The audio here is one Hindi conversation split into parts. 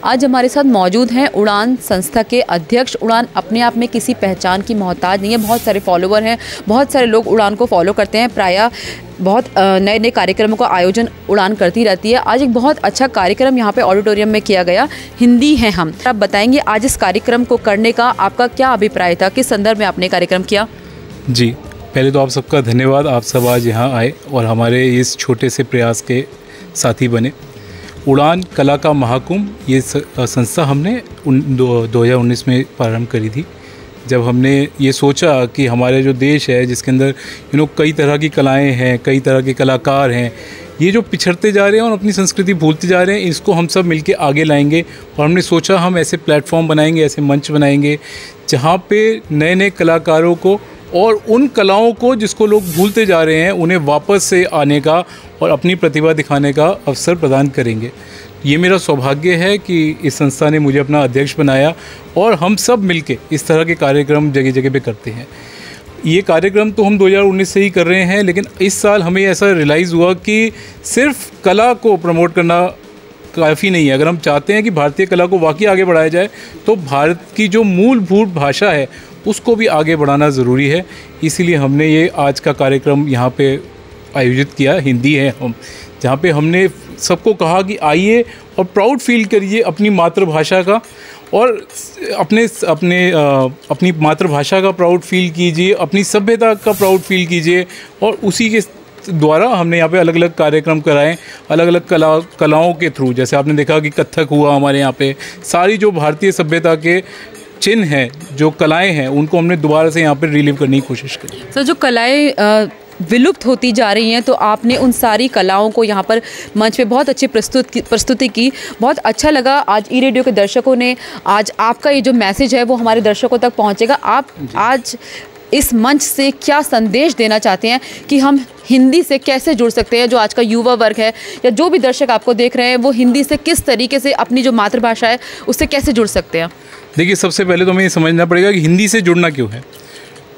आज हमारे साथ मौजूद हैं उड़ान संस्था के अध्यक्ष। उड़ान अपने आप में किसी पहचान की मोहताज नहीं है, बहुत सारे फॉलोवर हैं, बहुत सारे लोग उड़ान को फॉलो करते हैं। प्रायः बहुत नए नए कार्यक्रमों का आयोजन उड़ान करती रहती है। आज एक बहुत अच्छा कार्यक्रम यहाँ पे ऑडिटोरियम में किया गया, हिंदी है हम। आप बताएंगे आज इस कार्यक्रम को करने का आपका क्या अभिप्राय था, किस संदर्भ में आपने कार्यक्रम किया? जी, पहले तो आप सबका धन्यवाद, आप सब आज यहाँ आए और हमारे इस छोटे से प्रयास के साथी बने। उड़ान कला का महाकुंभ ये संस्था हमने 2019 में प्रारंभ करी थी, जब हमने ये सोचा कि हमारे जो देश है जिसके अंदर कई तरह की कलाएं हैं, कई तरह के कलाकार हैं, ये जो पिछड़ते जा रहे हैं और अपनी संस्कृति भूलते जा रहे हैं, इसको हम सब मिलके आगे लाएंगे। और हमने सोचा हम ऐसे प्लेटफॉर्म बनाएंगे, ऐसे मंच बनाएंगे जहाँ पे नए नए कलाकारों को और उन कलाओं को जिसको लोग भूलते जा रहे हैं उन्हें वापस से आने का और अपनी प्रतिभा दिखाने का अवसर प्रदान करेंगे। ये मेरा सौभाग्य है कि इस संस्था ने मुझे अपना अध्यक्ष बनाया और हम सब मिलके इस तरह के कार्यक्रम जगह जगह पे करते हैं। ये कार्यक्रम तो हम 2019 से ही कर रहे हैं, लेकिन इस साल हमें ऐसा रियलाइज़ हुआ कि सिर्फ कला को प्रमोट करना काफ़ी नहीं है। अगर हम चाहते हैं कि भारतीय कला को वाकई आगे बढ़ाया जाए तो भारत की जो मूलभूत भाषा है उसको भी आगे बढ़ाना ज़रूरी है। इसीलिए हमने ये आज का कार्यक्रम यहाँ पे आयोजित किया, हिंदी है हम, जहाँ पे हमने सबको कहा कि आइए और प्राउड फील करिए अपनी मातृभाषा का और अपनी मातृभाषा का प्राउड फील कीजिए, अपनी सभ्यता का प्राउड फील कीजिए। और उसी के द्वारा हमने यहाँ पे अलग अलग कार्यक्रम कराएं, अलग अलग कलाओं के थ्रू। जैसे आपने देखा कि कथक हुआ हमारे यहाँ पे, सारी जो भारतीय सभ्यता के चिन्ह हैं, जो कलाएं हैं, उनको हमने दोबारा से यहाँ पे रिलीव करने की कोशिश करी। सर, जो कलाएं विलुप्त होती जा रही हैं, तो आपने उन सारी कलाओं को यहाँ पर मंच पे बहुत अच्छी प्रस्तुति की, बहुत अच्छा लगा। आज ई रेडियो के दर्शकों ने, आज आपका ये जो मैसेज है वो हमारे दर्शकों तक पहुँचेगा। आप आज इस मंच से क्या संदेश देना चाहते हैं कि हम हिंदी से कैसे जुड़ सकते हैं? जो आज का युवा वर्ग है या जो भी दर्शक आपको देख रहे हैं, वो हिंदी से किस तरीके से अपनी जो मातृभाषा है उससे कैसे जुड़ सकते हैं? देखिए, सबसे पहले तो हमें ये समझना पड़ेगा कि हिंदी से जुड़ना क्यों है।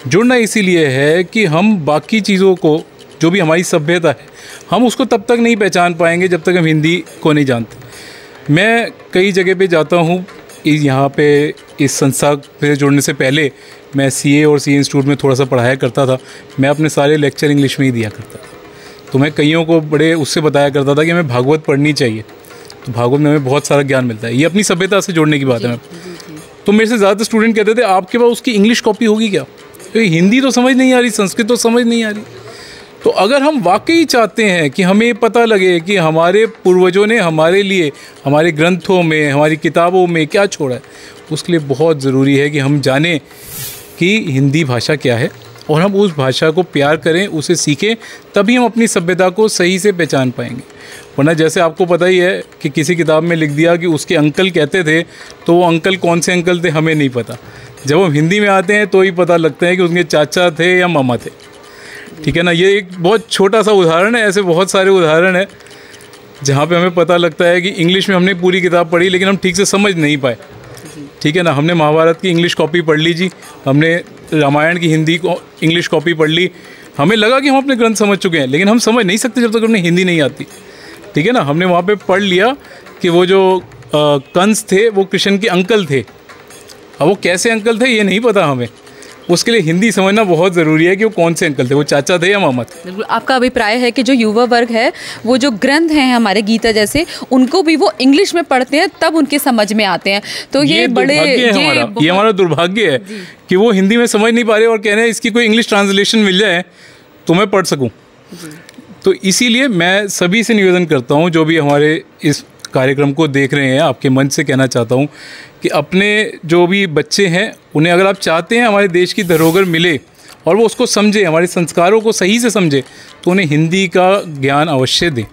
जुड़ना इसीलिए है कि हम बाकी चीज़ों को, जो भी हमारी सभ्यता है, हम उसको तब तक नहीं पहचान पाएंगे जब तक हम हिंदी को नहीं जानते। मैं कई जगह पे जाता हूँ, यहाँ पे इस संस्था से जुड़ने से पहले मैं सीए और सीए इंस्टीट्यूट में थोड़ा सा पढ़ाया करता था। मैं अपने सारे लेक्चर इंग्लिश में ही दिया करता था, तो मैं कईयों को बड़े उससे बताया करता था कि हमें भागवत पढ़नी चाहिए, तो भागवत में हमें बहुत सारा ज्ञान मिलता है। ये अपनी सभ्यता से जोड़ने की बात है। तो मेरे से ज़्यादातर स्टूडेंट कहते थे आपके पास उसकी इंग्लिश कॉपी होगी क्या, क्योंकि हिंदी तो समझ नहीं आ रही, संस्कृत तो समझ नहीं आ रही। तो अगर हम वाकई चाहते हैं कि हमें पता लगे कि हमारे पूर्वजों ने हमारे लिए हमारे ग्रंथों में, हमारी किताबों में क्या छोड़ा है, उसके लिए बहुत ज़रूरी है कि हम जानें कि हिंदी भाषा क्या है और हम उस भाषा को प्यार करें, उसे सीखें, तभी हम अपनी सभ्यता को सही से पहचान पाएंगे। वरना जैसे आपको पता ही है कि किसी किताब में लिख दिया कि उसके अंकल कहते थे, तो वो अंकल कौन से अंकल थे हमें नहीं पता। जब हम हिंदी में आते हैं तो ही पता लगता है कि उनके चाचा थे या मामा थे। ठीक है ना, ये एक बहुत छोटा सा उदाहरण है, ऐसे बहुत सारे उदाहरण हैं जहाँ पे हमें पता लगता है कि इंग्लिश में हमने पूरी किताब पढ़ी लेकिन हम ठीक से समझ नहीं पाए। ठीक है ना, हमने महाभारत की इंग्लिश कॉपी पढ़ ली जी, हमने रामायण की हिंदी इंग्लिश कॉपी पढ़ ली, हमें लगा कि हम अपने ग्रंथ समझ चुके हैं, लेकिन हम समझ नहीं सकते जब तक हमें हिंदी नहीं आती। ठीक है ना, हमने वहाँ पे पढ़ लिया कि वो जो कंस थे वो कृष्ण के अंकल थे, अब वो कैसे अंकल थे ये नहीं पता हमें। उसके लिए हिंदी समझना बहुत ज़रूरी है कि वो कौन से अंकल थे, वो चाचा थे या मामा थे। बिल्कुल, आपका अभिप्राय है कि जो युवा वर्ग है वो जो ग्रंथ हैं हमारे गीता जैसे, उनको भी वो इंग्लिश में पढ़ते हैं तब उनके समझ में आते हैं। तो ये हमारा दुर्भाग्य है कि वो हिंदी में समझ नहीं पा रहे और कह रहे हैं इसकी कोई इंग्लिश ट्रांसलेशन मिल जाए तो मैं पढ़ सकूँ। तो इसीलिए मैं सभी से निवेदन करता हूँ, जो भी हमारे इस कार्यक्रम को देख रहे हैं, आपके मंच से कहना चाहता हूँ कि अपने जो भी बच्चे हैं उन्हें, अगर आप चाहते हैं हमारे देश की धरोहर मिले और वो उसको समझे, हमारे संस्कारों को सही से समझे, तो उन्हें हिंदी का ज्ञान अवश्य दें।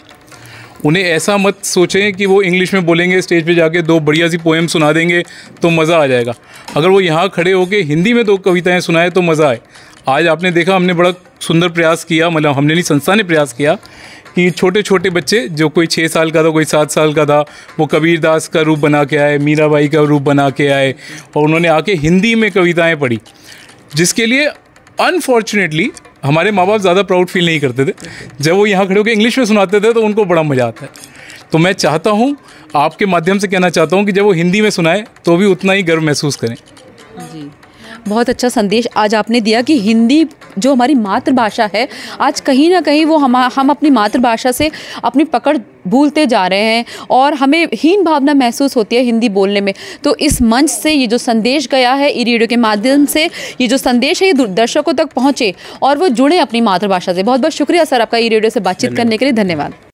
उन्हें ऐसा मत सोचें कि वो इंग्लिश में बोलेंगे, स्टेज पे जाके 2 बढ़िया सी पोएम सुना देंगे तो मज़ा आ जाएगा। अगर वो यहाँ खड़े होकर हिंदी में 2 कविताएँ सुनाए तो मज़ा आए। आज आपने देखा, हमने बड़ा सुंदर प्रयास किया, मतलब हमने नहीं, संस्था ने प्रयास किया कि छोटे छोटे बच्चे, जो कोई 6 साल का था, कोई 7 साल का था, वो कबीर दास का रूप बना के आए, मीराबाई का रूप बना के आए और उन्होंने आके हिंदी में कविताएं पढ़ी, जिसके लिए अनफॉर्चुनेटली हमारे माँ बाप ज़्यादा प्राउड फील नहीं करते थे। जब वो यहाँ खड़े होकर इंग्लिश में सुनाते थे तो उनको बड़ा मज़ा आता है। तो मैं चाहता हूँ आपके माध्यम से कहना चाहता हूँ कि जब वो हिंदी में सुनाए तो भी उतना ही गर्व महसूस करें। जी, बहुत अच्छा संदेश आज आपने दिया कि हिंदी जो हमारी मातृभाषा है, आज कहीं ना कहीं वो हम अपनी मातृभाषा से अपनी पकड़ भूलते जा रहे हैं और हमें हीन भावना महसूस होती है हिंदी बोलने में। तो इस मंच से ये जो संदेश गया है, ई रेडियो के माध्यम से ये जो संदेश है ये दर्शकों तक पहुँचे और वो जुड़े अपनी मातृभाषा से। बहुत बहुत शुक्रिया सर आपका ई रेडियो से बातचीत करने के लिए। धन्यवाद।